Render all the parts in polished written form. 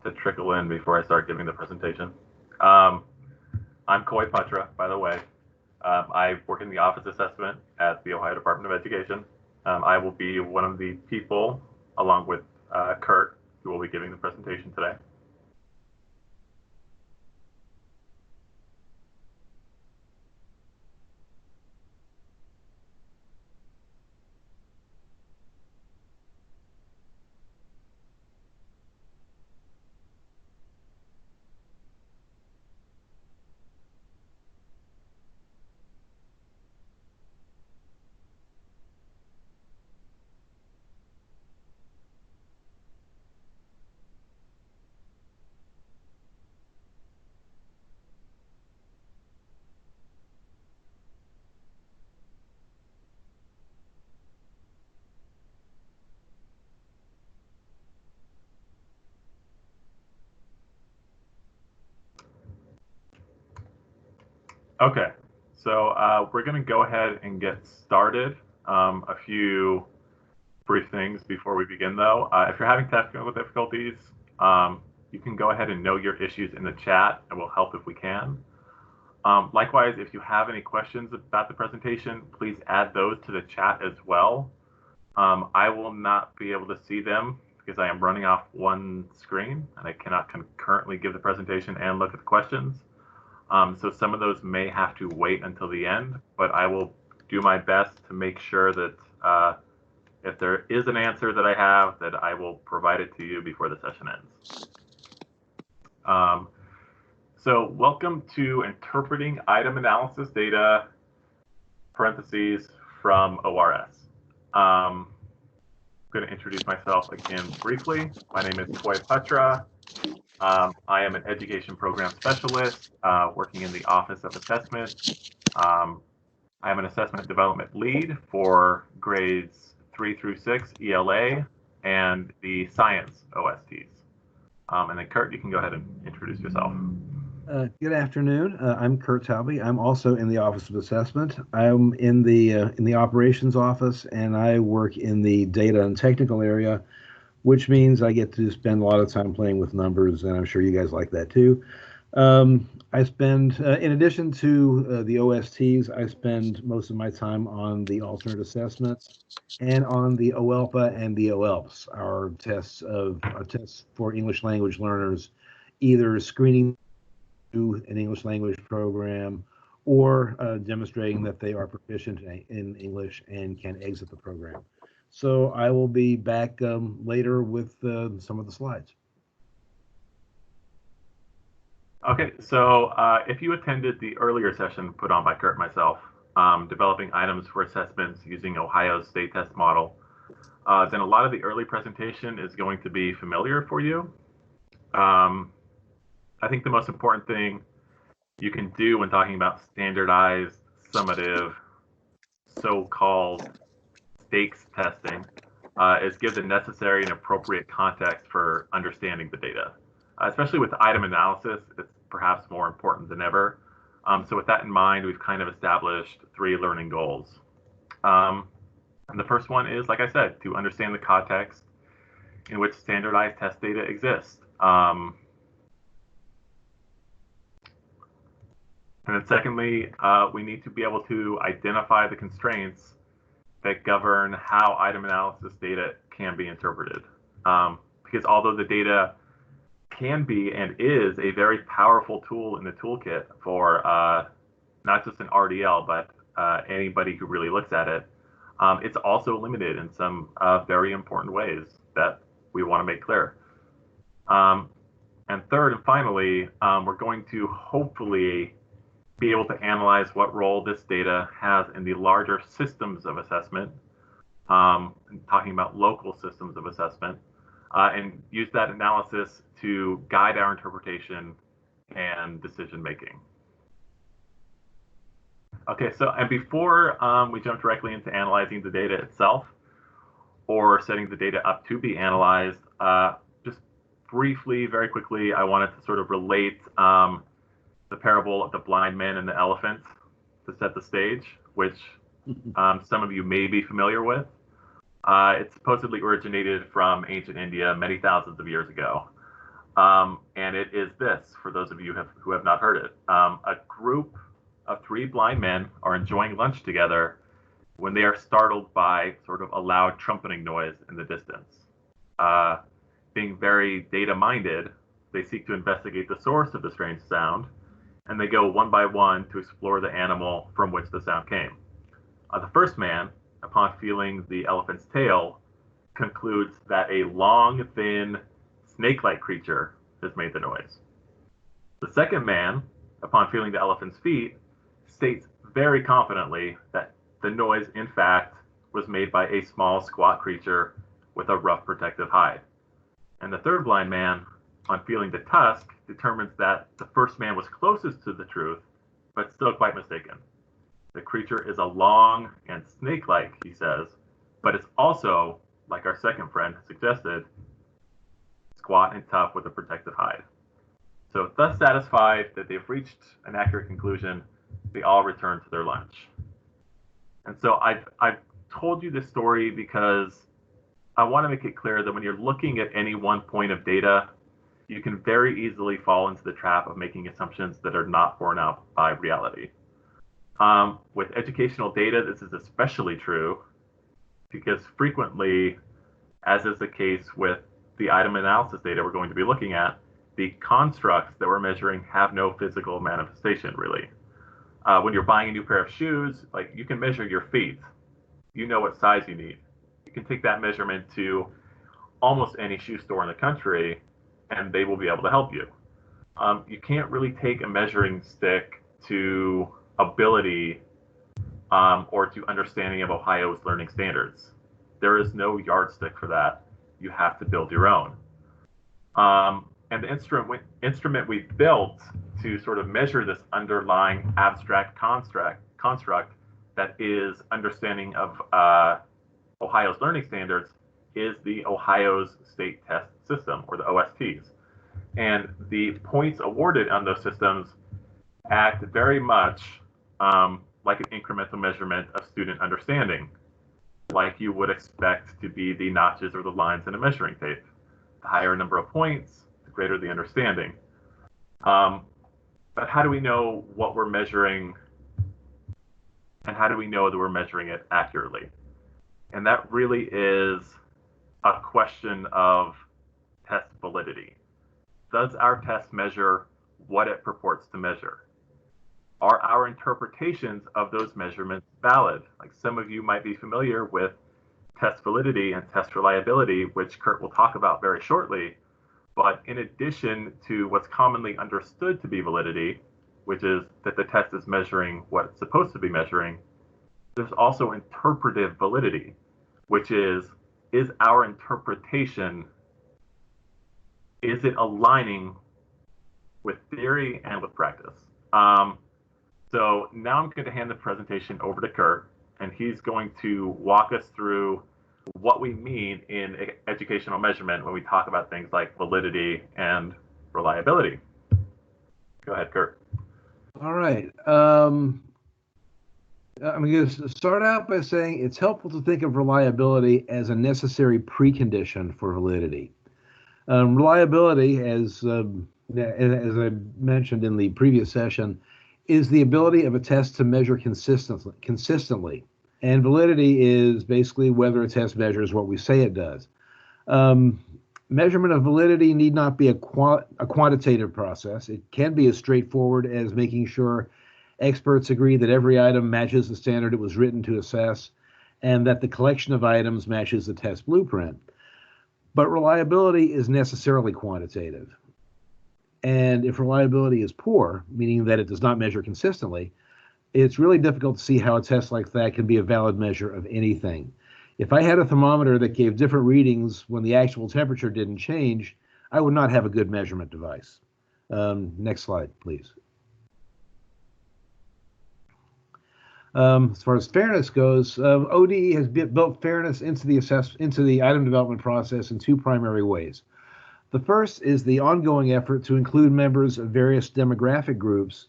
to trickle in before I start giving the presentation. I'm Koi Patra, by the way. I work in the office assessment at the Ohio Department of Education. I will be one of the people, along with Kurt, who will be giving the presentation today. Okay, so we're going to go ahead and get started. A few brief things before we begin, though. If you're having technical difficulties, you can go ahead and note your issues in the chat, and we'll help if we can. Likewise, if you have any questions about the presentation, please add those to the chat as well. I will not be able to see them because I am running off one screen, and I cannot concurrently give the presentation and look at the questions. So some of those may have to wait until the end, but I will do my best to make sure that if there is an answer that I have, that I will provide it to you before the session ends. So welcome to Interpreting Item Analysis Data, parentheses, from ORS. I'm going to introduce myself again briefly. My name is Koi Patra. I am an education program specialist working in the Office of Assessment. I am an assessment development lead for grades 3 through 6 ELA and the science OSTs. And then Kurt, you can go ahead and introduce yourself. Good afternoon. I'm Kurt Taube. I'm also in the Office of Assessment. I'm in the operations office, and I work in the data and technical area, which means I get to spend a lot of time playing with numbers, and I'm sure you guys like that too. I spend, in addition to the OSTs, I spend most of my time on the alternate assessments and on the OELPA and the OELPS, our tests for English language learners, either screening to an English language program or demonstrating that they are proficient in English and can exit the program. So I will be back later with some of the slides. Okay, so if you attended the earlier session put on by Kurt and myself, developing items for assessments using Ohio's state test model, then a lot of the early presentation is going to be familiar for you. I think the most important thing you can do when talking about standardized, summative, so-called stakes testing is give the necessary and appropriate context for understanding the data. Especially with item analysis, it's perhaps more important than ever. So with that in mind, we've kind of established 3 learning goals. And the first one is, like I said, to understand the context in which standardized test data exists. And then secondly, we need to be able to identify the constraints that govern how item analysis data can be interpreted. Because although the data can be and is a very powerful tool in the toolkit for not just an RDL, but anybody who really looks at it, it's also limited in some very important ways that we want to make clear. And third and finally, we're going to hopefully be able to analyze what role this data has in the larger systems of assessment, talking about local systems of assessment, and use that analysis to guide our interpretation and decision making. Okay, so and before we jump directly into analyzing the data itself or setting the data up to be analyzed, just briefly, very quickly, I wanted to sort of relate the parable of the blind man and the elephant to set the stage, which some of you may be familiar with. It supposedly originated from ancient India many thousands of years ago. And it is this, for those of you who have not heard it. A group of three blind men are enjoying lunch together when they are startled by sort of a loud trumpeting noise in the distance. Being very data-minded, they seek to investigate the source of the strange sound, and they go one by one to explore the animal from which the sound came. The first man, upon feeling the elephant's tail, concludes that a long, thin, snake-like creature has made the noise. The second man, upon feeling the elephant's feet, states very confidently that the noise, in fact, was made by a small, squat creature with a rough protective hide. And the third blind man, on feeling the tusk, determines that the first man was closest to the truth, but still quite mistaken. The creature is a long and snake-like, he says, but it's also, like our second friend suggested, squat and tough with a protective hide. So thus satisfied that they've reached an accurate conclusion, they all return to their lunch. And so I've told you this story because I want to make it clear that when you're looking at any one point of data, you can very easily fall into the trap of making assumptions that are not borne out by reality. With educational data, this is especially true because frequently, as is the case with the item analysis data we're going to be looking at, the constructs that we're measuring have no physical manifestation, really. When you're buying a new pair of shoes, like, you can measure your feet. You know what size you need. You can take that measurement to almost any shoe store in the country, and they will be able to help you. You can't really take a measuring stick to ability or to understanding of Ohio's learning standards. There is no yardstick for that. You have to build your own. And the instrument we built to sort of measure this underlying abstract construct that is understanding of Ohio's learning standards is the Ohio's State Test System, or the OSTs. And the points awarded on those systems act very much like an incremental measurement of student understanding, like you would expect to be the notches or the lines in a measuring tape. The higher number of points, the greater the understanding. But how do we know what we're measuring, and how do we know that we're measuring it accurately? And that really is a question of test validity. Does our test measure what it purports to measure? Are our interpretations of those measurements valid? Like, some of you might be familiar with test validity and test reliability, which Kurt will talk about very shortly. But in addition to what's commonly understood to be validity, which is that the test is measuring what it's supposed to be measuring, there's also interpretive validity, which is our interpretation, is it aligning with theory and with practice? So now I'm going to hand the presentation over to Kurt, and he's going to walk us through what we mean in educational measurement when we talk about things like validity and reliability. Go ahead, Kurt. All right. I'm going to start out by saying it's helpful to think of reliability as a necessary precondition for validity. Reliability, as I mentioned in the previous session, is the ability of a test to measure consistently. And validity is basically whether a test measures what we say it does. Measurement of validity need not be a quantitative process. It can be as straightforward as making sure experts agree that every item matches the standard it was written to assess, and that the collection of items matches the test blueprint. But reliability is necessarily quantitative. And if reliability is poor, meaning that it does not measure consistently, it's really difficult to see how a test like that can be a valid measure of anything. If I had a thermometer that gave different readings when the actual temperature didn't change, I would not have a good measurement device. Next slide, please. As far as fairness goes, ODE has built fairness into the item development process in two primary ways. The first is the ongoing effort to include members of various demographic groups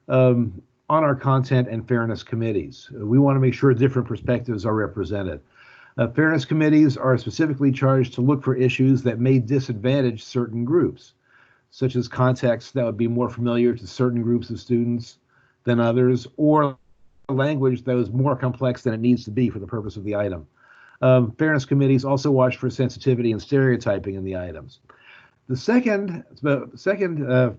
on our content and fairness committees. We want to make sure different perspectives are represented. Fairness committees are specifically charged to look for issues that may disadvantage certain groups. such as context that would be more familiar to certain groups of students than others, or language that was more complex than it needs to be for the purpose of the item. Fairness committees also watch for sensitivity and stereotyping in the items. The second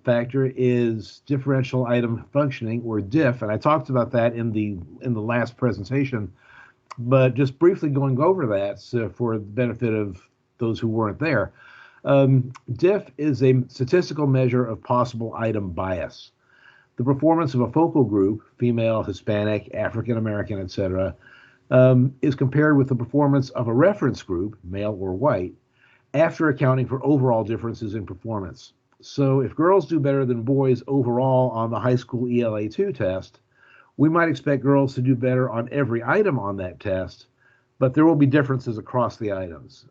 factor is differential item functioning, or DIF, and I talked about that in the last presentation. But just briefly going over that for the benefit of those who weren't there, DIF is a statistical measure of possible item bias. The performance of a focal group, female, Hispanic, African American, etc., is compared with the performance of a reference group, male or white, after accounting for overall differences in performance. So if girls do better than boys overall on the high school ELA2 test, we might expect girls to do better on every item on that test, but there will be differences across the items.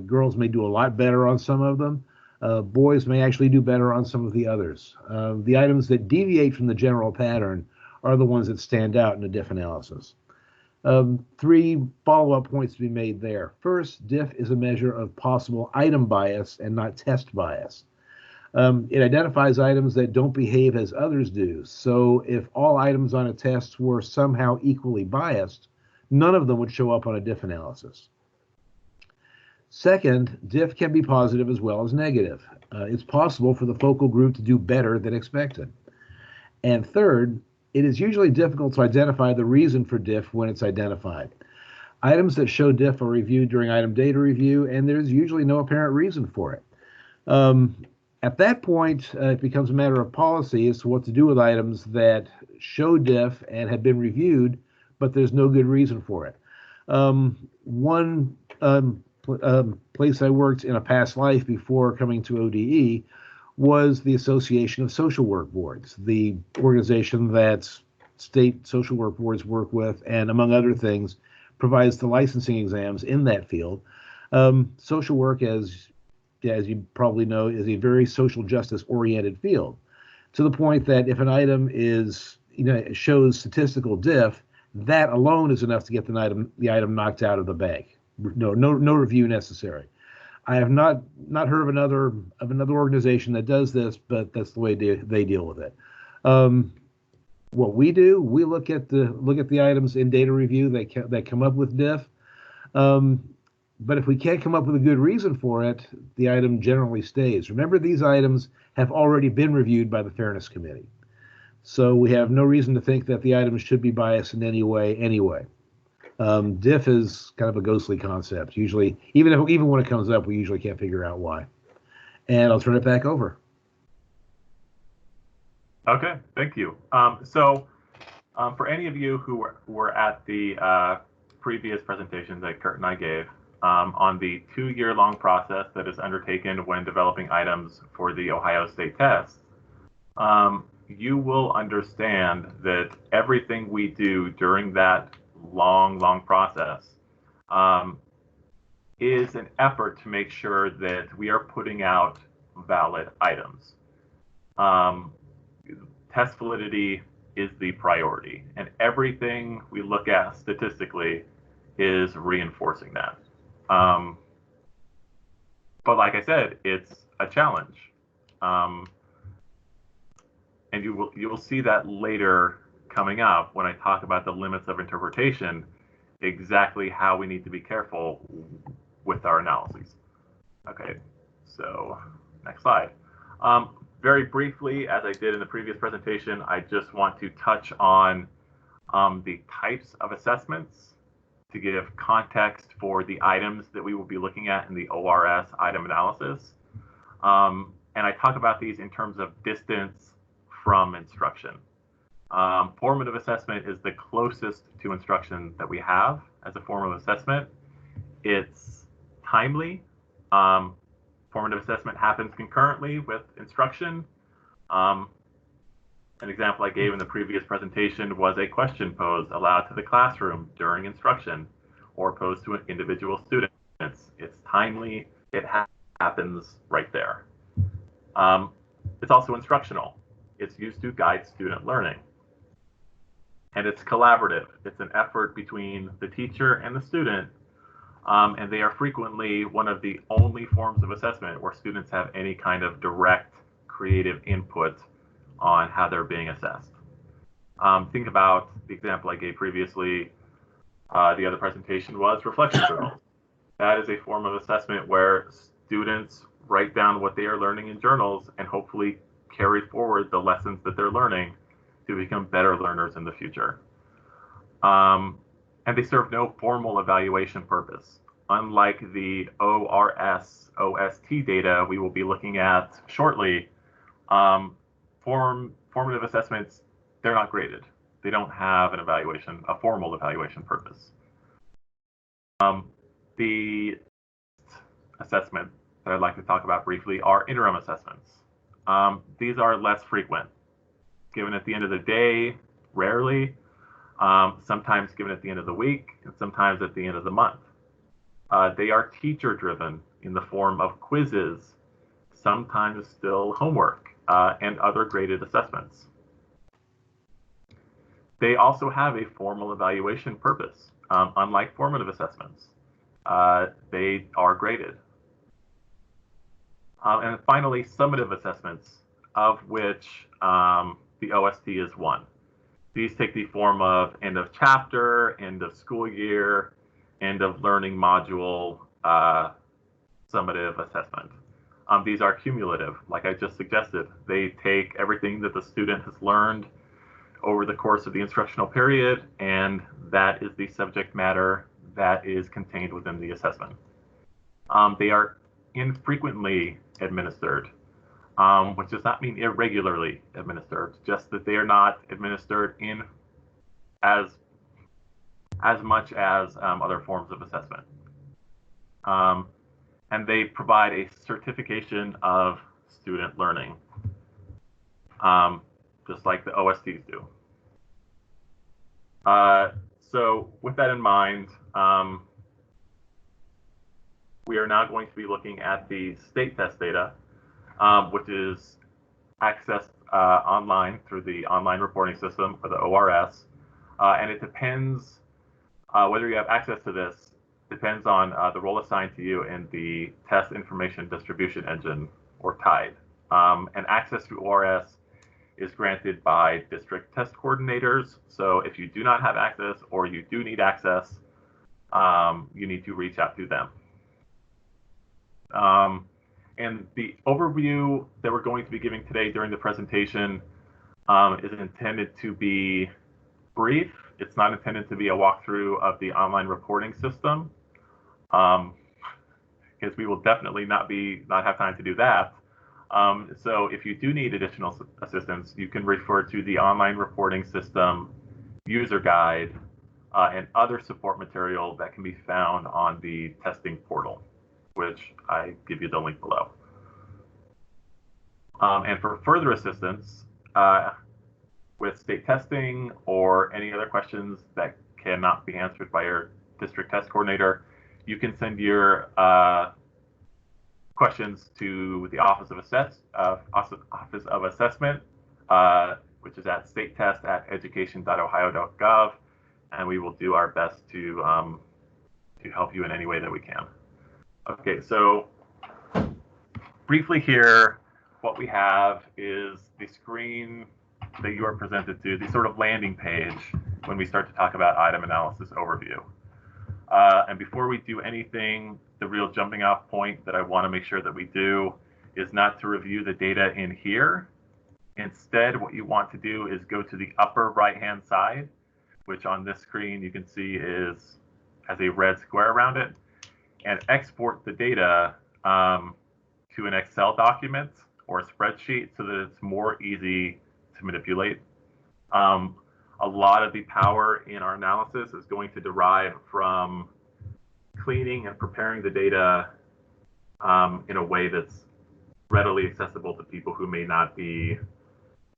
Girls may do a lot better on some of them. Boys may actually do better on some of the others. The items that deviate from the general pattern are the ones that stand out in a DIF analysis. Three follow-up points to be made there. First, DIF is a measure of possible item bias and not test bias. It identifies items that don't behave as others do. So if all items on a test were somehow equally biased, none of them would show up on a DIF analysis. Second, DIF can be positive as well as negative. It's possible for the focal group to do better than expected. And third, it is usually difficult to identify the reason for DIF when it's identified. Items that show DIF are reviewed during item data review, and there's usually no apparent reason for it. At that point, it becomes a matter of policy as to what to do with items that show DIF and have been reviewed, but there's no good reason for it. One place I worked in a past life before coming to ODE was the Association of Social Work Boards, the organization that state social work boards work with, and among other things, provides the licensing exams in that field. Social work, as you probably know, is a very social justice oriented field, to the point that if an item shows statistical DIF, that alone is enough to get the item knocked out of the bag. No review necessary. I have not heard of another organization that does this, but that's the way they deal with it. What we do, we look at the items in data review that come up with DIF. But if we can't come up with a good reason for it, the item generally stays. Remember, these items have already been reviewed by the Fairness Committee, so we have no reason to think that the items should be biased in any way anyway. DIF is kind of a ghostly concept. Usually, even when it comes up, we usually can't figure out why. And I'll turn it back over. Okay, thank you. For any of you who were at the previous presentations that Kurt and I gave on the 2-year-long process that is undertaken when developing items for the Ohio State test, you will understand that everything we do during that long process is an effort to make sure that we are putting out valid items. Test validity is the priority, and everything we look at statistically is reinforcing that. But like I said, it's a challenge, and you will see that later coming up when I talk about the limits of interpretation, exactly how we need to be careful with our analyses. Okay, so next slide. Very briefly, as I did in the previous presentation, I just want to touch on the types of assessments to give context for the items that we will be looking at in the ORS item analysis. And I talk about these in terms of distance from instruction. Formative assessment is the closest to instruction that we have as a form of assessment. It's timely. Formative assessment happens concurrently with instruction. An example I gave in the previous presentation was a question posed aloud to the classroom during instruction or posed to individual students. It's timely. It happens right there. It's also instructional. It's used to guide student learning. And it's collaborative. It's an effort between the teacher and the student. And they are frequently one of the only forms of assessment where students have any kind of direct creative input on how they're being assessed. Think about the example I gave previously. The other presentation was reflection journals. That is a form of assessment where students write down what they are learning in journals and hopefully carry forward the lessons that they're learning to become better learners in the future. And they serve no formal evaluation purpose. Unlike the ORS, OST data we will be looking at shortly, formative assessments, they're not graded. They don't have an evaluation, a formal evaluation purpose. The assessment that I'd like to talk about briefly are interim assessments. These are less frequent, given at the end of the day, rarely, sometimes given at the end of the week, and sometimes at the end of the month. They are teacher-driven in the form of quizzes, sometimes still homework, and other graded assessments. They also have a formal evaluation purpose, unlike formative assessments. They are graded. And finally, summative assessments, of which the OST is one. These take the form of end of chapter, end of school year, end of learning module, summative assessment. These are cumulative, like I just suggested. They take everything that the student has learned over the course of the instructional period, and that is the subject matter that is contained within the assessment. They are infrequently administered, which does not mean irregularly administered, just that they are not administered in as much as other forms of assessment. And they provide a certification of student learning, just like the OSTs do. So with that in mind, we are now going to be looking at the state test data, which is accessed online through the online reporting system, or the ORS. And it depends, whether you have access to this, depends on the role assigned to you in the Test Information Distribution Engine, or TIDE. And access to ORS is granted by district test coordinators. So if you do not have access, or you do need access, you need to reach out to them. And the overview that we're going to be giving today during the presentation is intended to be brief. It's not intended to be a walkthrough of the online reporting system, because we will definitely not have time to do that. So if you do need additional assistance, you can refer to the online reporting system user guide and other support material that can be found on the testing portal, which I give you the link below. And for further assistance with state testing or any other questions that cannot be answered by your district test coordinator, you can send your questions to the Office of Assessment, which is at statetest@education.ohio.gov, and we will do our best to help you in any way that we can. Okay, so briefly here, what we have is the screen that you are presented to, the sort of landing page when we start to talk about item analysis overview. And before we do anything, the real jumping off point that I want to make sure that we do is not to review the data in here. Instead, what you want to do is go to the upper right-hand side, which on this screen you can see has a red square around it, and export the data to an Excel document or a spreadsheet so that it's more easy to manipulate. A lot of the power in our analysis is going to derive from cleaning and preparing the data in a way that's readily accessible to people who may not be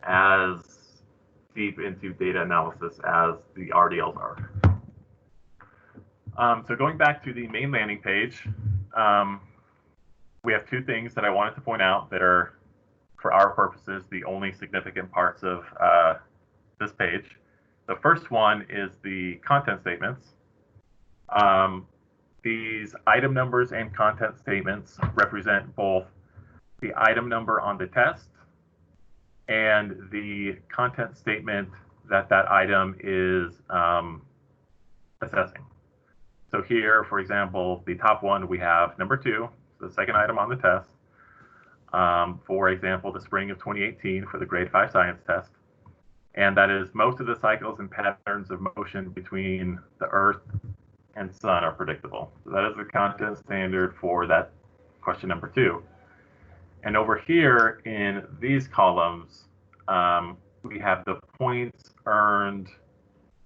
as deep into data analysis as the RDLs are. So going back to the main landing page, we have two things that I wanted to point out that are, for our purposes, the only significant parts of this page. The first one is the content statements. These item numbers and content statements represent both the item number on the test and the content statement that that item is assessing. So here, for example, the top one, we have number 2, so the second item on the test. For example, the spring of 2018 for the grade 5 science test. And that is most of the cycles and patterns of motion between the Earth and Sun are predictable. So that is the content standard for that question number 2. And over here in these columns, we have the points earned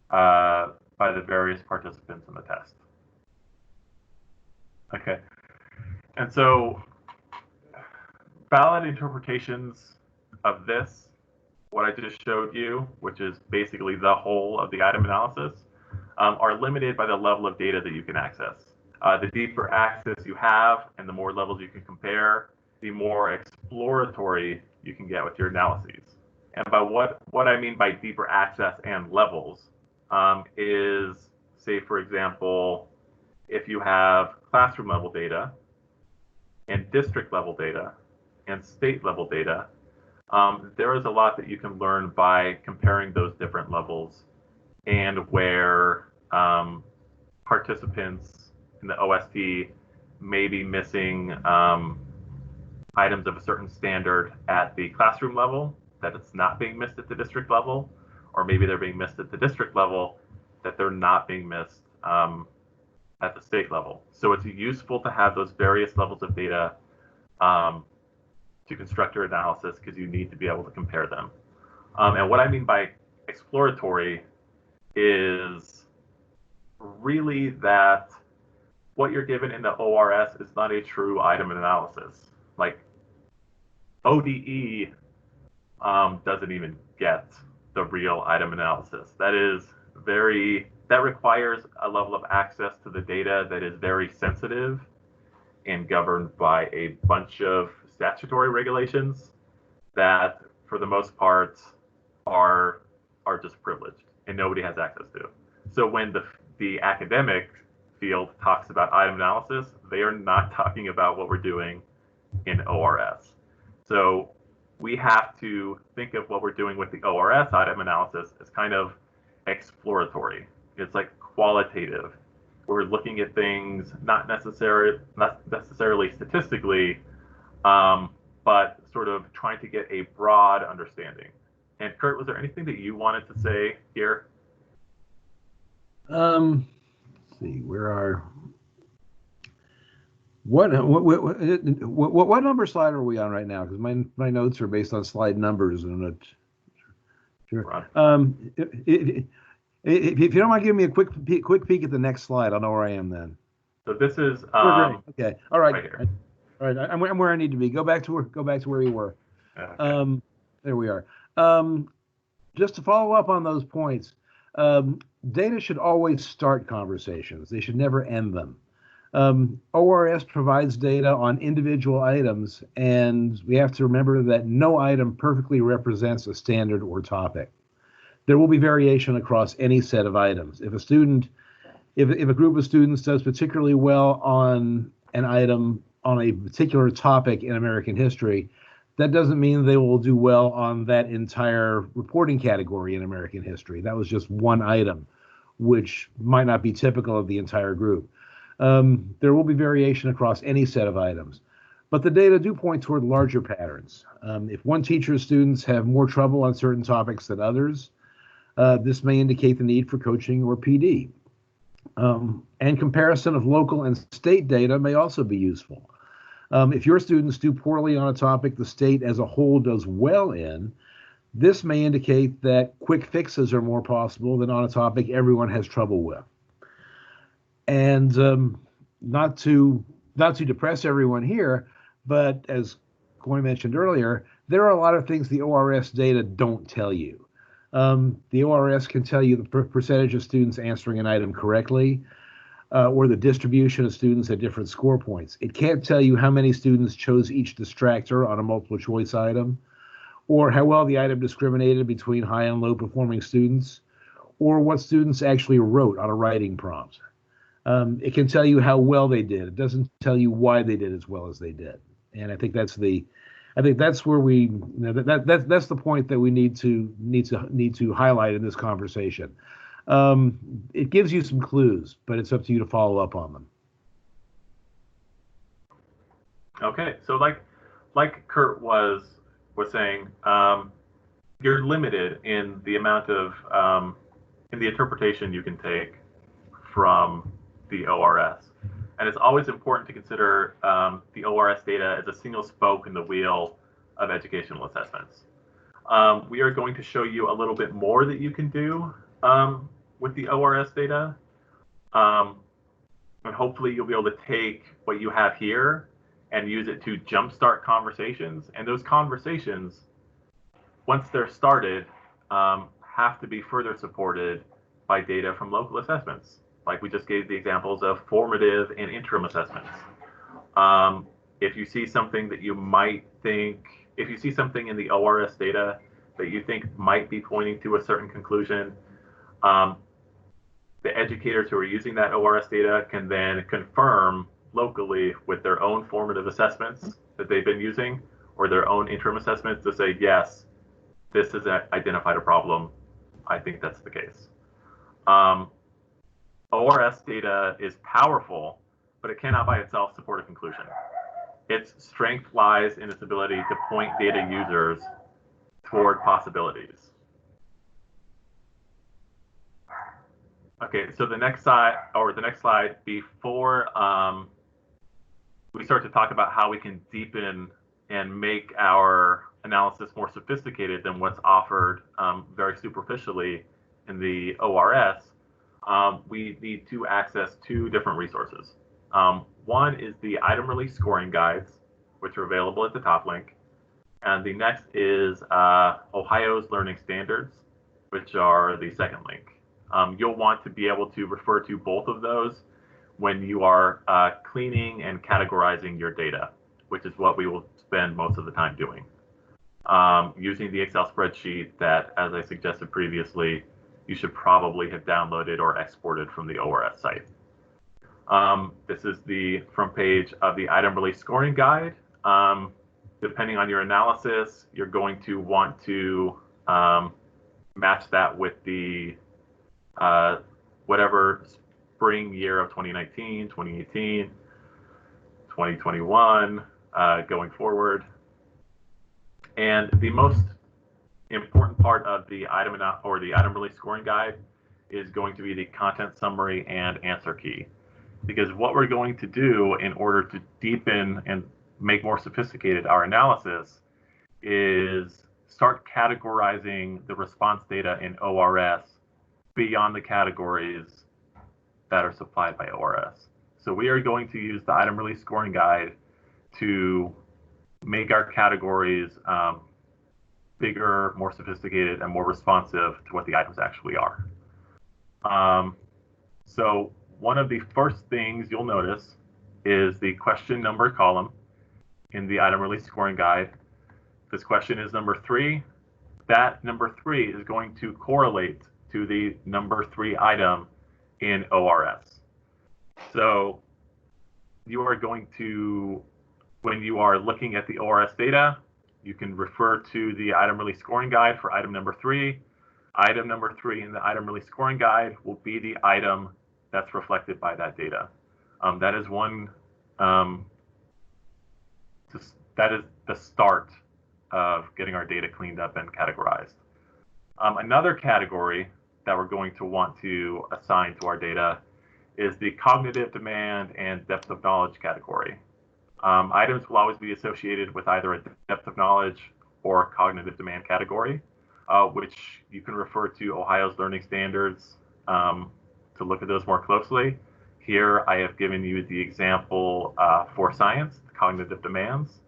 by the various participants in the test. Okay, and so valid interpretations of this, what I just showed you, which is basically the whole of the item analysis, are limited by the level of data that you can access. The deeper access you have and the more levels you can compare, the more exploratory you can get with your analyses. And by what I mean by deeper access and levels is, say, for example, if you have classroom level data and district level data and state level data, there is a lot that you can learn by comparing those different levels and where participants in the OST may be missing items of a certain standard at the classroom level that it's not being missed at the district level, or maybe they're being missed at the district level that they're not being missed at the state level. So it's useful to have those various levels of data to construct your analysis because you need to be able to compare them. And what I mean by exploratory is really that what you're given in the ORS is not a true item analysis. Like ODE doesn't even get the real item analysis. That requires a level of access to the data that is very sensitive and governed by a bunch of statutory regulations that, for the most part, are just privileged and nobody has access to. So when the academic field talks about item analysis, they are not talking about what we're doing in ORS. So we have to think of what we're doing with the ORS item analysis as kind of exploratory. It's like qualitative. We're looking at things not necessarily statistically, but sort of trying to get a broad understanding. And Kurt, was there anything that you wanted to say here? Let's see, what number slide are we on right now? Because my notes are based on slide numbers, and I'm not sure. If you don't mind giving me a quick peek at the next slide, I'll know where I am then. So this is okay. All right. Right here. All right. I'm where I need to be. Go back to where you were. Okay. There we are. Just to follow up on those points, data should always start conversations. They should never end them. ORS provides data on individual items, and we have to remember that no item perfectly represents a standard or topic. There will be variation across any set of items. If a group of students does particularly well on an item on a particular topic in American history, that doesn't mean they will do well on that entire reporting category in American history. That was just one item, which might not be typical of the entire group. There will be variation across any set of items, but the data do point toward larger patterns. If one teacher's students have more trouble on certain topics than others, this may indicate the need for coaching or PD. And comparison of local and state data may also be useful. If your students do poorly on a topic the state as a whole does well in, this may indicate that quick fixes are more possible than on a topic everyone has trouble with. And not to depress everyone here, but as Coy mentioned earlier, there are a lot of things the ORS data don't tell you. The ORS can tell you the percentage of students answering an item correctly, or the distribution of students at different score points. It can't tell you how many students chose each distractor on a multiple choice item, or how well the item discriminated between high and low performing students, or what students actually wrote on a writing prompt. It can tell you how well they did. It doesn't tell you why they did as well as they did. And I think that's the I think that's where that's the point that we need to highlight in this conversation. It gives you some clues, but it's up to you to follow up on them. Okay, so like Kurt was saying, you're limited in the amount of in the interpretation you can take from the ORS. And it's always important to consider the ORS data as a single spoke in the wheel of educational assessments. We are going to show you a little bit more that you can do with the ORS data. And hopefully you'll be able to take what you have here and use it to jumpstart conversations. And those conversations, once they're started, have to be further supported by data from local assessments. Like we just gave the examples of formative and interim assessments. If you see something that you might think, if you see something in the ORS data that you think might be pointing to a certain conclusion, the educators who are using that ORS data can then confirm locally with their own formative assessments that they've been using or their own interim assessments to say, yes, this has identified a problem. I think that's the case. ORS data is powerful, but it cannot by itself support a conclusion. Its strength lies in its ability to point data users toward possibilities. Okay, so the next slide, before we start to talk about how we can deepen and make our analysis more sophisticated than what's offered very superficially in the ORS, we need to access two different resources. One is the item release scoring guides, which are available at the top link. And the next is Ohio's Learning Standards, which are the second link. You'll want to be able to refer to both of those when you are cleaning and categorizing your data, which is what we will spend most of the time doing. Using the Excel spreadsheet that, as I suggested previously, you should probably have downloaded or exported from the ORS site. This is the front page of the item release scoring guide. Depending on your analysis, you're going to want to match that with the whatever spring year of 2019, 2018, 2021, going forward. And the most important part of the item release scoring guide is going to be the content summary and answer key. Because what we're going to do in order to deepen and make more sophisticated our analysis is start categorizing the response data in ORS beyond the categories that are supplied by ORS. So we are going to use the item release scoring guide to make our categories bigger, more sophisticated, and more responsive to what the items actually are. So one of the first things you'll notice is the question number column in the item release scoring guide. This question is number 3. That number 3 is going to correlate to the number 3 item in ORS. So you are going to, when you are looking at the ORS data, you can refer to the item release scoring guide for item number 3. Item number 3 in the item release scoring guide will be the item that's reflected by that data. That is one. That is the start of getting our data cleaned up and categorized. Another category that we're going to want to assign to our data is the cognitive demand and depth of knowledge category. Items will always be associated with either a depth of knowledge or cognitive demand category, which you can refer to Ohio's Learning Standards to look at those more closely. Here I have given you the example for science, the cognitive demands.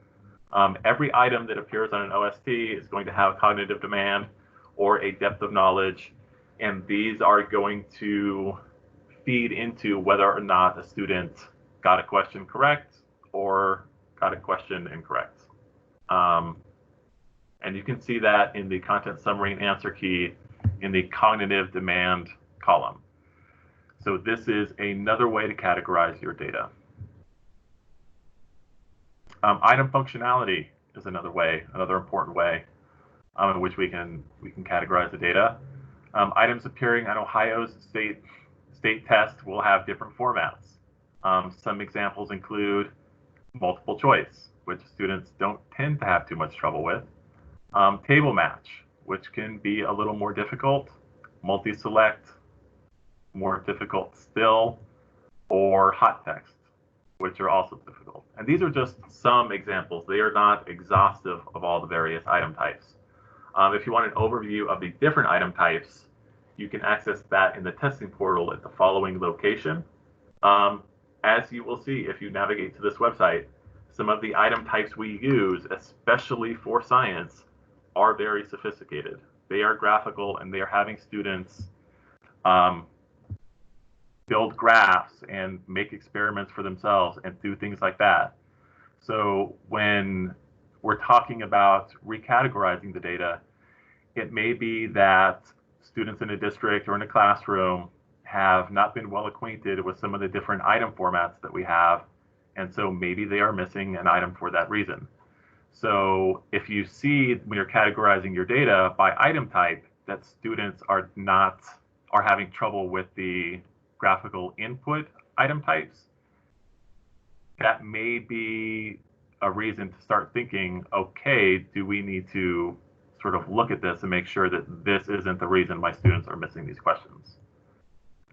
Every item that appears on an OST is going to have cognitive demand or a depth of knowledge, and these are going to feed into whether or not a student got a question correct or got a question incorrect. And you can see that in the content summary and answer key in the cognitive demand column. So this is another way to categorize your data. Item functionality is another way, another important way in which we can categorize the data. Items appearing on Ohio's state test will have different formats. Some examples include multiple choice, which students don't tend to have too much trouble with. Table match, which can be a little more difficult. Multi-select, more difficult still, or hot text, which are also difficult. And these are just some examples. They are not exhaustive of all the various item types. If you want an overview of the different item types, you can access that in the testing portal at the following location. As you will see if you navigate to this website, some of the item types we use, especially for science, are very sophisticated. They are graphical, and they are having students build graphs and make experiments for themselves and do things like that. So when we're talking about recategorizing the data, it may be that students in a district or in a classroom have not been well acquainted with some of the different item formats that we have, and so maybe they are missing an item for that reason. So if you see when you're categorizing your data by item type that students are having trouble with the graphical input item types, that may be a reason to start thinking, okay, do we need to sort of look at this and make sure that this isn't the reason my students are missing these questions.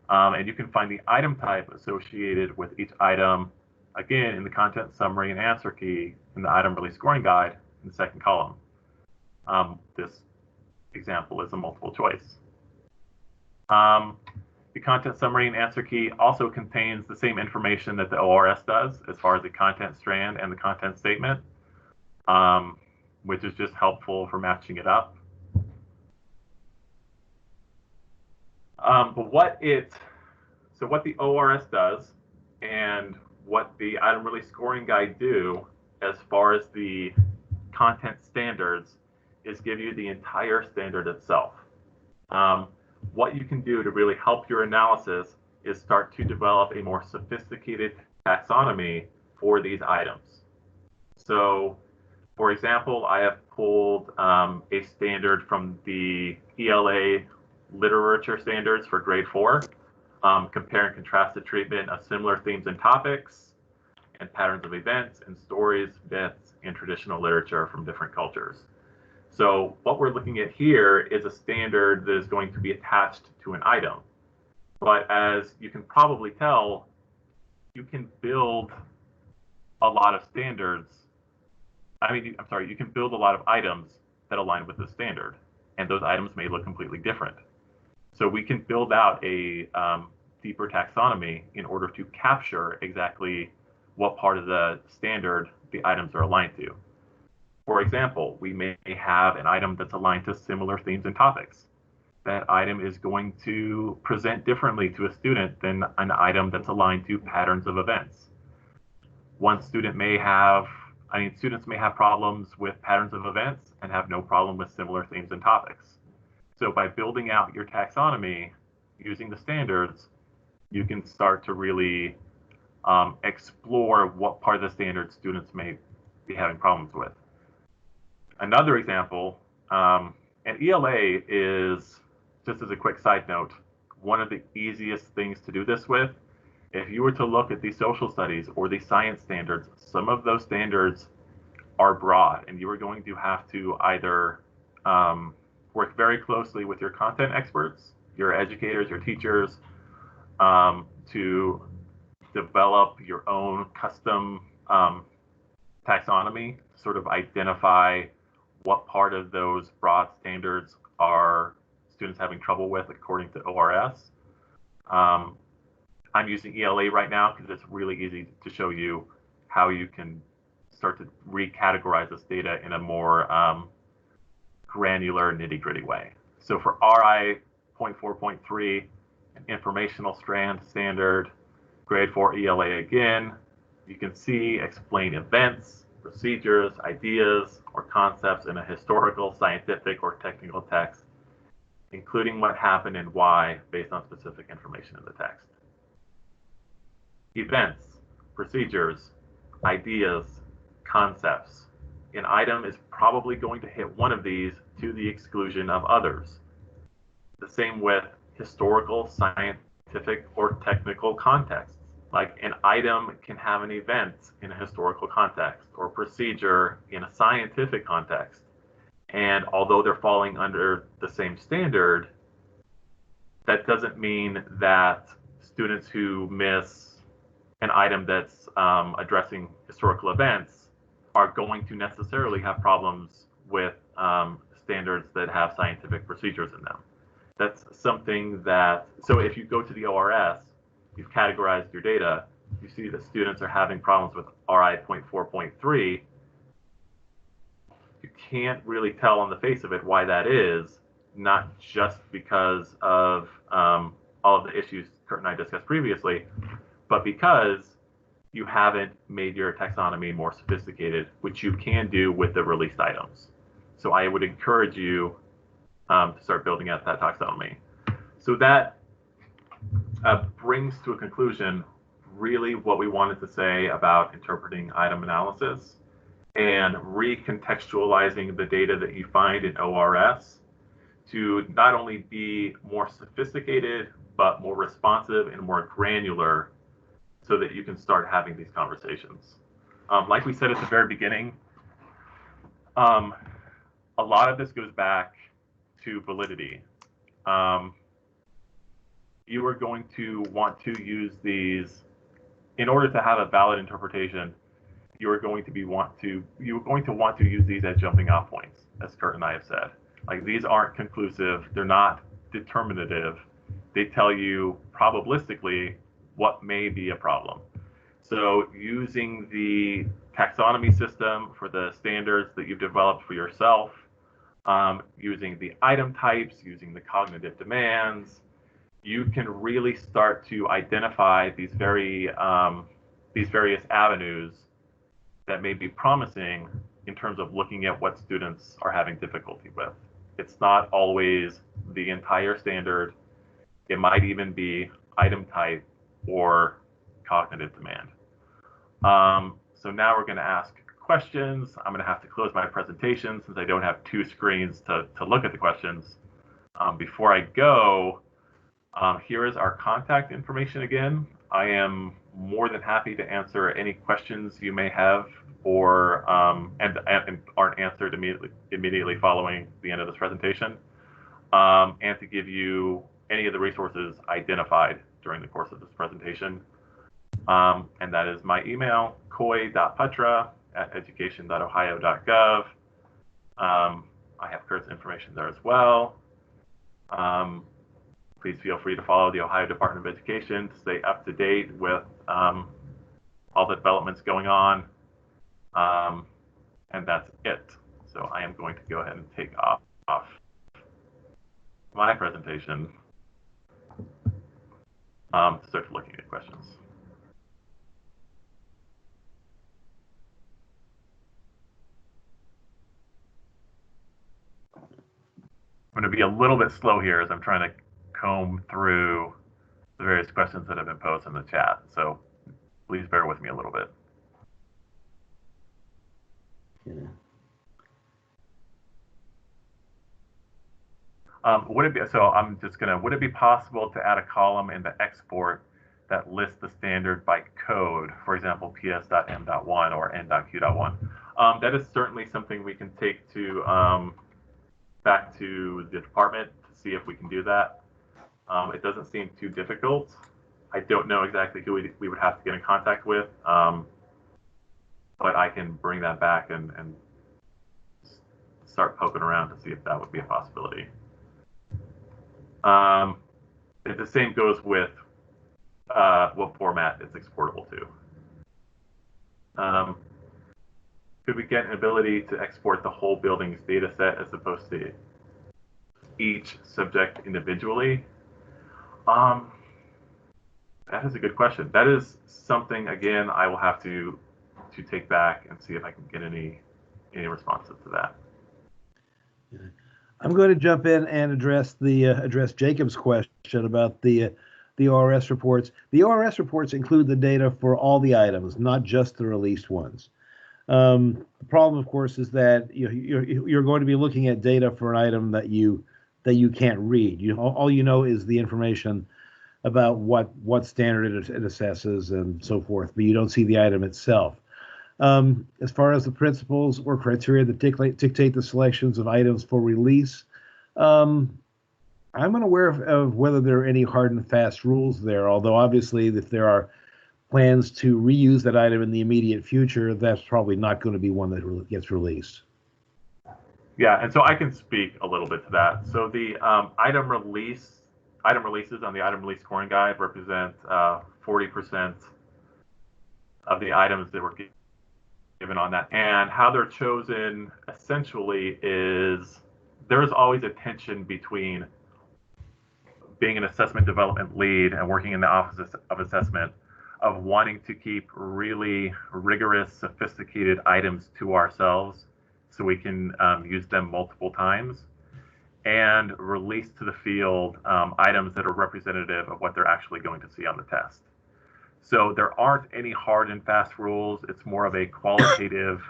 And you can find the item type associated with each item, again, in the content summary and answer key in the item release scoring guide in the second column. This example is a multiple choice. The content summary and answer key also contains the same information that the ORS does as far as the content strand and the content statement, which is just helpful for matching it up. But what the ORS does and what the item release scoring guide do as far as the content standards is give you the entire standard itself. What you can do to really help your analysis is start to develop a more sophisticated taxonomy for these items. So, for example, I have pulled a standard from the ELA literature standards for grade 4, compare and contrast the treatment of similar themes and topics and patterns of events and stories, myths, and traditional literature from different cultures. So what we're looking at here is a standard that is going to be attached to an item. But as you can probably tell, you can build a lot of standards. You can build a lot of items that align with the standard, and those items may look completely different. So we can build out a deeper taxonomy in order to capture exactly what part of the standard the items are aligned to. For example, we may have an item that's aligned to similar themes and topics. That item is going to present differently to a student than an item that's aligned to patterns of events. Students may have problems with patterns of events and have no problem with similar themes and topics. So by building out your taxonomy using the standards, you can start to really explore what part of the standard students may be having problems with. Another example, and ELA is, just as a quick side note, one of the easiest things to do this with. If you were to look at the social studies or the science standards, some of those standards are broad, and you are going to have to either work very closely with your content experts, your educators, your teachers, to develop your own custom taxonomy, sort of identify what part of those broad standards are students having trouble with according to ORS. I'm using ELA right now because it's really easy to show you how you can start to recategorize this data in a more granular, nitty-gritty way. So for RI 0.4.3, an informational strand standard, grade 4 ELA again, you can see explain events, procedures, ideas, or concepts in a historical, scientific, or technical text, including what happened and why based on specific information in the text. Events, procedures, ideas, concepts. an item is probably going to hit one of these to the exclusion of others. The same with historical, scientific, or technical contexts. Like an item can have an event in a historical context or procedure in a scientific context. And although they're falling under the same standard, that doesn't mean that students who miss an item that's addressing historical events are going to necessarily have problems with standards that have scientific procedures in them. That's something that, so if you go to the ORS, you've categorized your data, you see that students are having problems with RI.4.3, you can't really tell on the face of it why that is, not just because of all of the issues Kurt and I discussed previously, but because you haven't made your taxonomy more sophisticated, which you can do with the released items. So I would encourage you to start building out that taxonomy. So that brings to a conclusion really what we wanted to say about interpreting item analysis and recontextualizing the data that you find in ORS to not only be more sophisticated, but more responsive and more granular so that you can start having these conversations. Like we said at the very beginning, a lot of this goes back to validity. You are going to want to use these in order to have a valid interpretation. You are going to want to use these as jumping off points, as Kurt and I have said. Like, these aren't conclusive, they're not determinative. They tell you probabilistically what may be a problem. So using the taxonomy system for the standards that you've developed for yourself, using the item types, using the cognitive demands, you can really start to identify these various avenues that may be promising in terms of looking at what students are having difficulty with. It's not always the entire standard. It might even be item type or cognitive demand. So now we're going to ask questions. I'm going to have to close my presentation since I don't have two screens to look at the questions. Before I go, here is our contact information again. I am more than happy to answer any questions you may have or and aren't answered immediately following the end of this presentation, and to give you any of the resources identified during the course of this presentation. And that is my email, koi.patra@education.ohio.gov. I have Kurt's information there as well. Please feel free to follow the Ohio Department of Education to stay up to date with all the developments going on. And that's it. So I am going to go ahead and take off my presentation to start looking at questions. I'm going to be a little bit slow here as I'm trying to comb through the various questions that have been posted in the chat. So please bear with me a little bit. Yeah. Would it be possible to add a column in the export that lists the standard by code, for example, ps.m.1 or n.q.1? That is certainly something we can take to back to the department to see if we can do that. It doesn't seem too difficult. I don't know exactly who we would have to get in contact with, but I can bring that back and start poking around to see if that would be a possibility. The same goes with what format it's exportable to. Could we get an ability to export the whole building's data set as opposed to each subject individually? That is a good question. That is something, again, I will have to take back and see if I can get any responses to that. I'm going to jump in and address Jacob's question about the ORS reports. The ORS reports include the data for all the items, not just the released ones. The problem, of course, is that you're going to be looking at data for an item that you can't read. All you know is the information about what standard it assesses and so forth, but you don't see the item itself. As far as the principles or criteria that dictate the selections of items for release, I'm unaware of whether there are any hard and fast rules there, although obviously if there are plans to reuse that item in the immediate future, that's probably not going to be one that gets released. Yeah, and so I can speak a little bit to that. So the item releases on the item release scoring guide represent 40% of the items that were given on that. And how they're chosen essentially is there is always a tension between being an assessment development lead and working in the Office of Assessment, of wanting to keep really rigorous, sophisticated items to ourselves so we can use them multiple times, and release to the field items that are representative of what they're actually going to see on the test. So there aren't any hard and fast rules. It's more of a qualitative,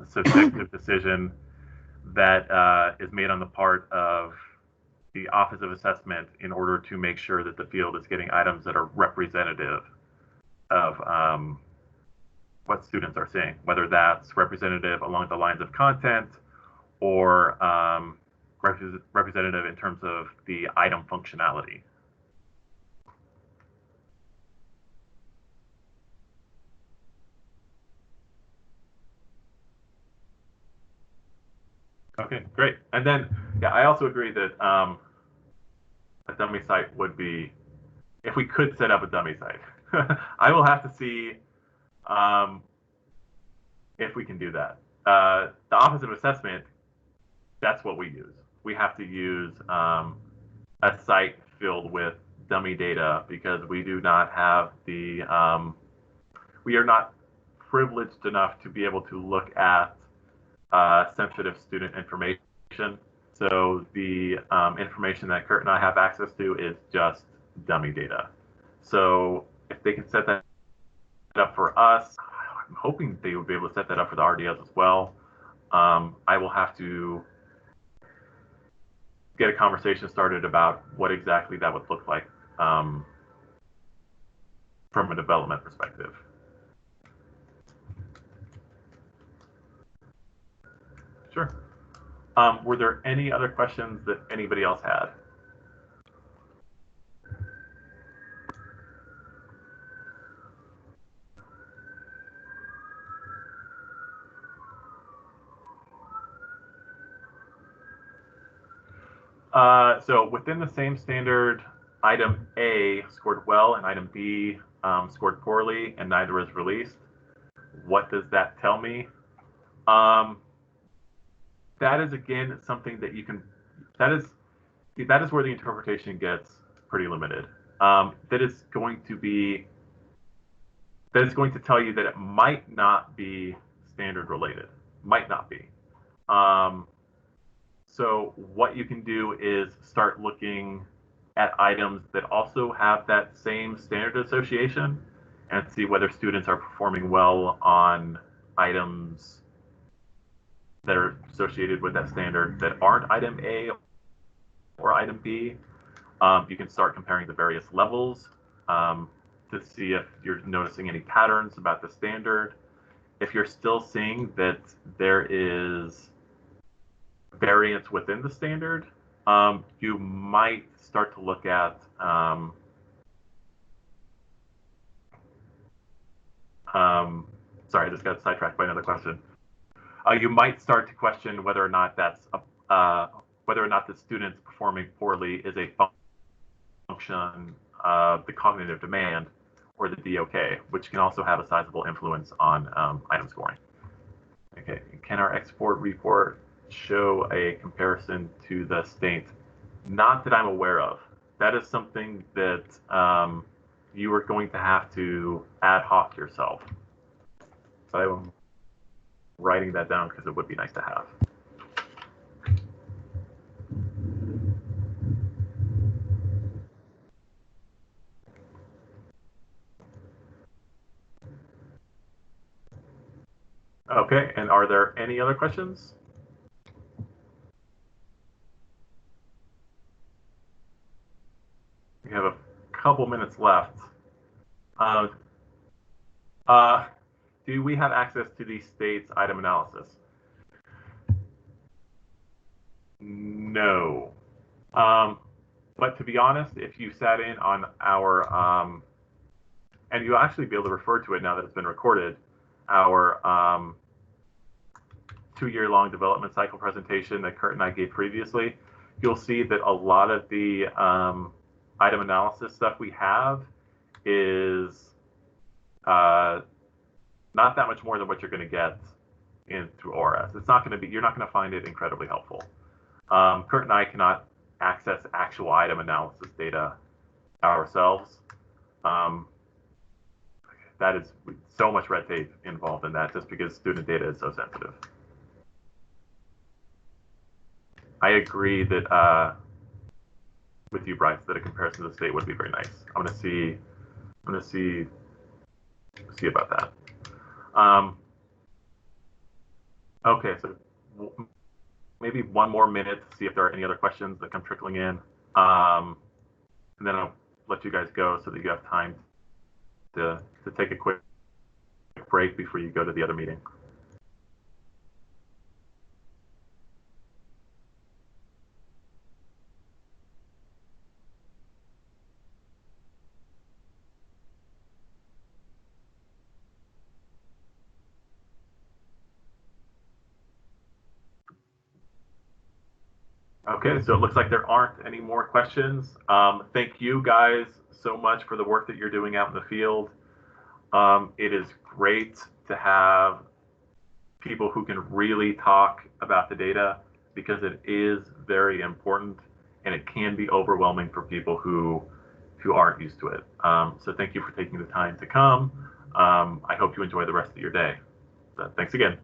subjective decision that is made on the part of the Office of Assessment in order to make sure that the field is getting items that are representative of what students are seeing, whether that's representative along the lines of content or representative in terms of the item functionality. Okay, great. And then, yeah, I also agree that a dummy site would be, if we could set up a dummy site, I will have to see if we can do that. The Office of Assessment, that's what we use. We have to use a site filled with dummy data because we do not have the, we are not privileged enough to be able to look at sensitive student information. So the information that Kurt and I have access to is just dummy data. So if they can set that up for us, I'm hoping they would be able to set that up for the RDS as well. I will have to get a conversation started about what exactly that would look like from a development perspective. Sure. Were there any other questions that anybody else had? So within the same standard, item A scored well and item B scored poorly, and neither is released. What does that tell me? That is, again, something that you can, that is where the interpretation gets pretty limited. That is going to tell you that it might not be standard related, might not be. So what you can do is start looking at items that also have that same standard association and see whether students are performing well on items that are associated with that standard that aren't item A or item B. You can start comparing the various levels to see if you're noticing any patterns about the standard. If you're still seeing that there is variance within the standard, you might start to look at sorry, I just got sidetracked by another question. You might start to question whether or not that's whether or not the students performing poorly is a function of the cognitive demand or the DOK, which can also have a sizable influence on item scoring. Okay, can our export report show a comparison to the state? Not that I'm aware of. That is something that you are going to have to ad hoc yourself. So I'm writing that down because it would be nice to have. Okay, and are there any other questions? We have a couple minutes left. Uh, do we have access to the state's item analysis? No. But to be honest, if you sat in on our, and you'll actually be able to refer to it now that it's been recorded, our 2-year-long development cycle presentation that Kurt and I gave previously, you'll see that a lot of the item analysis stuff we have is not that much more than what you're going to get through ORS. It's not going to be, you're not going to find it incredibly helpful. Kurt and I cannot access actual item analysis data ourselves. That is so much red tape involved in that just because student data is so sensitive. I agree that with you, Bryce, that a comparison to the state would be very nice. I'm gonna see about that. Okay, so maybe one more minute to see if there are any other questions that come trickling in, and then I'll let you guys go so that you have time to take a quick break before you go to the other meeting. Okay, so it looks like there aren't any more questions. Thank you guys so much for the work that you're doing out in the field. It is great to have people who can really talk about the data because it is very important and it can be overwhelming for people who aren't used to it. So thank you for taking the time to come. I hope you enjoy the rest of your day. So thanks again.